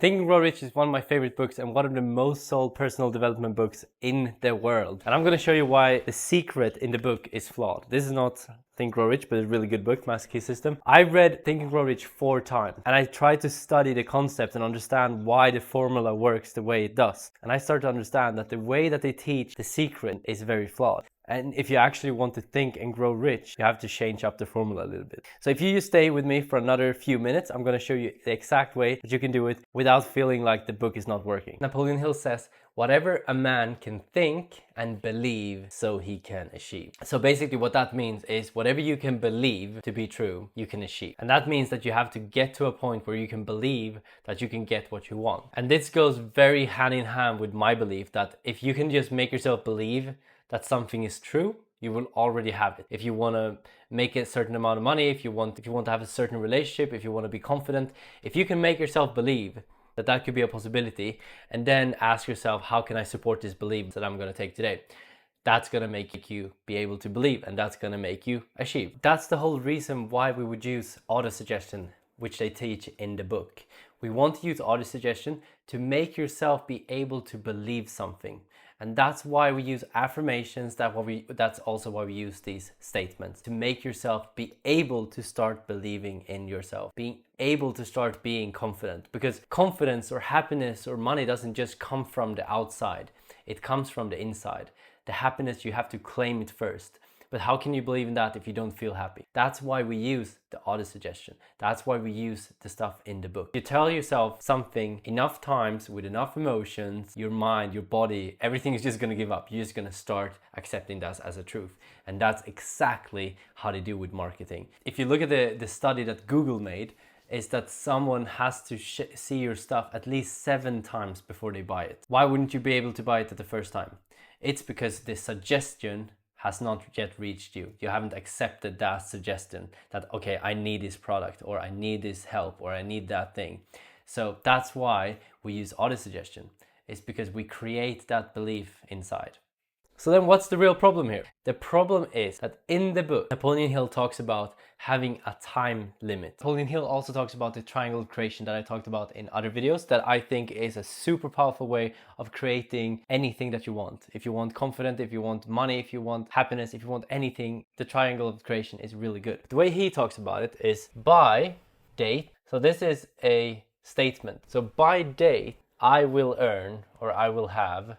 Think and Grow Rich is one of my favorite books and one of the most sold personal development books in the world. And I'm going to show you why the secret in the book is flawed. This is not Think and Grow Rich, but it's a really good book, Master Key System. I read Think and Grow Rich 4 times and I tried to study the concept and understand why the formula works the way it does. And I started to understand that the way that they teach the secret is very flawed. And if you actually want to think and grow rich, you have to change up the formula a little bit. So if you just stay with me for another few minutes, I'm going to show you the exact way that you can do it without feeling like the book is not working. Napoleon Hill says, whatever a man can think and believe, so he can achieve. So basically what that means is whatever you can believe to be true, you can achieve. And that means that you have to get to a point where you can believe that you can get what you want. And this goes very hand in hand with my belief that if you can just make yourself believe that something is true, you will already have it. If you want to make a certain amount of money, if you want to have a certain relationship, if you want to be confident, if you can make yourself believe that that could be a possibility, and then ask yourself, how can I support this belief that I'm going to take today? That's going to make you be able to believe, and that's going to make you achieve. That's the whole reason why we would use autosuggestion, which they teach in the book. We want to use autosuggestion to make yourself be able to believe something. And that's why we use affirmations, that's also why we use these statements, to make yourself be able to start believing in yourself, being able to start being confident. Because confidence or happiness or money doesn't just come from the outside, it comes from the inside. The happiness, you have to claim it first. But how can you believe in that if you don't feel happy? That's why we use the autosuggestion. That's why we use the stuff in the book. You tell yourself something enough times with enough emotions, your mind, your body, everything is just going to give up. You're just going to start accepting that as a truth. And that's exactly how they do with marketing. If you look at the study that Google made, is that someone has to see your stuff at least 7 times before they buy it. Why wouldn't you be able to buy it at the first time? It's because the suggestion has not yet reached you. You haven't accepted that suggestion that, okay, I need this product, or I need this help, or I need that thing. So that's why we use autosuggestion. It's because we create that belief inside. So then what's the real problem here? The problem is that in the book, Napoleon Hill talks about having a time limit. Napoleon Hill also talks about the triangle creation that I talked about in other videos that I think is a super powerful way of creating anything that you want. If you want confidence, if you want money, if you want happiness, if you want anything, the triangle of creation is really good. The way he talks about it is by date. So this is a statement. So by date, I will earn, or I will have,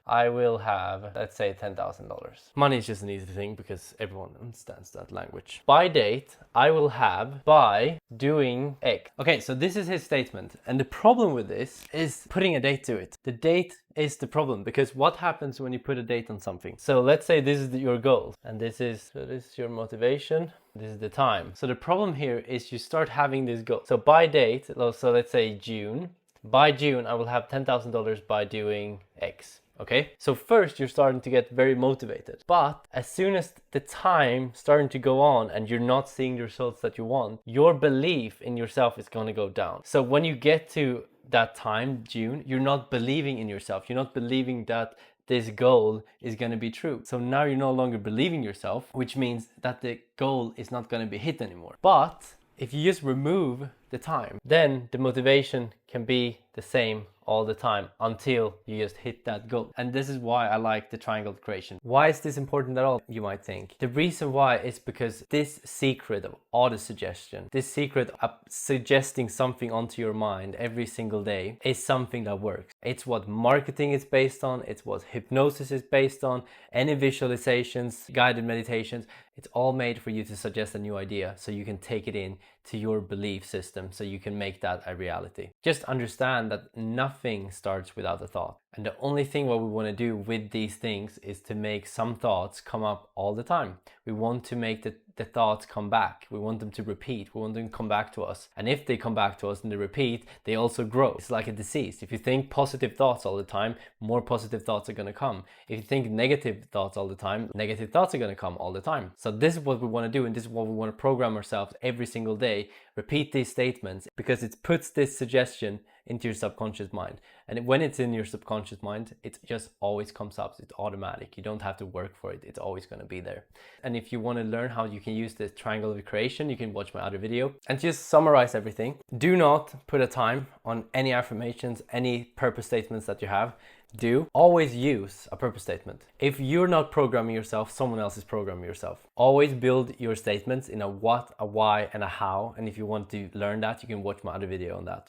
let's say $10,000. Money is just an easy thing because everyone understands that language. By date, I will have by doing X. Okay, so this is his statement. And the problem with this is putting a date to it. The date is the problem, because what happens when you put a date on something? So let's say this is your goal, and this is your motivation. This is the time. So the problem here is you start having this goal. So by date, so let's say June. By June, I will have $10,000 by doing X. Okay? So first, you're starting to get very motivated. But as soon as the time starting to go on and you're not seeing the results that you want, your belief in yourself is going to go down. So when you get to that time, June, you're not believing in yourself. You're not believing that this goal is going to be true. So now you're no longer believing yourself, which means that the goal is not going to be hit anymore. But if you just remove the time, then the motivation can be the same all the time until you just hit that goal. And this is why I like the triangle creation. Why is this important at all, you might think? The reason why is because this secret of autosuggestion, this secret of suggesting something onto your mind every single day is something that works. It's what marketing is based on. It's what hypnosis is based on. Any visualizations, guided meditations, it's all made for you to suggest a new idea so you can take it in to your belief system so you can make that a reality. Just understand that nothing starts without a thought. And the only thing what we want to do with these things is to make some thoughts come up all the time. We want to make the thoughts come back. We want them to repeat. We want them to come back to us. And if they come back to us and they repeat, they also grow. It's like a disease. If you think positive thoughts all the time, more positive thoughts are going to come. If you think negative thoughts all the time, negative thoughts are going to come all the time. So this is what we want to do, and this is what we want to program ourselves every single day. Repeat these statements because it puts this suggestion into your subconscious mind. And when it's in your subconscious mind, it just always comes up. It's automatic. You don't have to work for it. It's always going to be there. And if you want to learn how you can use the triangle of creation, you can watch my other video. And just summarize everything. Do not put a time on any affirmations, any purpose statements that you have. Do always use a purpose statement. If you're not programming yourself, someone else is programming yourself. Always build your statements in a what, a why, and a how. And if you want to learn that, you can watch my other video on that.